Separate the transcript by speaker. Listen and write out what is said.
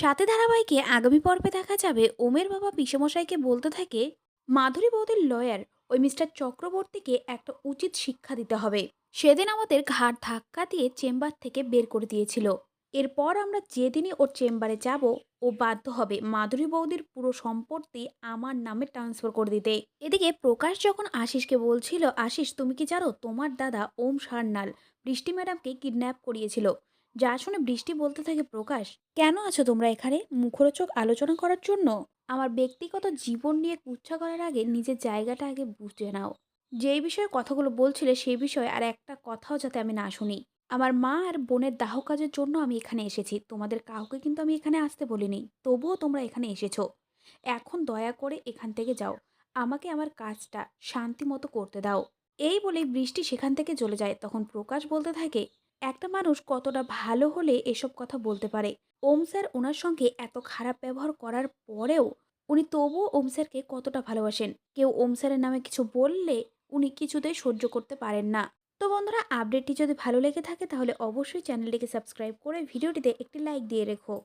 Speaker 1: সাথে ধারাবাহিকে আগামী পর্বে দেখা যাবে ওমের বাবা পিসেমশাইকে বলতে থাকে মাধুরী বৌদির লয়ার ওই মিস্টার চক্রবর্তীকে একটা উচিত শিক্ষা দিতে হবে। সেদিন আমাদের ঘাড় ধাক্কা দিয়ে চেম্বার থেকে বের করে দিয়েছিল। এরপর আমরা যেদিনই ওর চেম্বারে যাব, ও বাধ্য হবে মাধুরী বৌদির পুরো সম্পত্তি আমার নামে ট্রান্সফার করে দিতে। এদিকে প্রকাশ যখন আশিসকে বলছিল, আশিস তুমি কি জানো তোমার দাদা ওম সান্যাল বৃষ্টি ম্যাডামকে কিডন্যাপ করিয়েছিল, যা শুনে বৃষ্টি বলতে থাকে প্রকাশ কেন আছো তোমরা এখানে মুখরোচক আলোচনা করার জন্য? আমার ব্যক্তিগত জীবন নিয়ে কুচ্ছা করার আগে নিজের জায়গাটা আগে বুঝে নাও। যেই বিষয়ে কথাগুলো বলছিলে সেই বিষয়ে আর একটা কথাও যাতে আমি না শুনি। আমার মা আর বোনের দাহ কাজের জন্য আমি এখানে এসেছি, তোমাদের কাউকে কিন্তু আমি এখানে আসতে বলিনি, তবুও তোমরা এখানে এসেছো। এখন দয়া করে এখান থেকে যাও, আমাকে আমার কাজটা শান্তি মতো করতে দাও। এই বলেই বৃষ্টি সেখান থেকে চলে যায়। তখন প্রকাশ বলতে থাকে একটা মানুষ কতটা ভালো হলে এসব কথা বলতে পারে। ওম স্যার ওনার সঙ্গে এত খারাপ ব্যবহার করার পরেও উনি তবুও ওম স্যারকে কতটা ভালোবাসেন। কেউ ওম স্যারের নামে কিছু বললে উনি কিছুতেই সহ্য করতে পারেন না। তো বন্ধুরা, আপডেটটি যদি ভালো লেগে থাকে তাহলে অবশ্যই চ্যানেলটিকে সাবস্ক্রাইব করে ভিডিওটিতে একটি লাইক দিয়ে রেখো।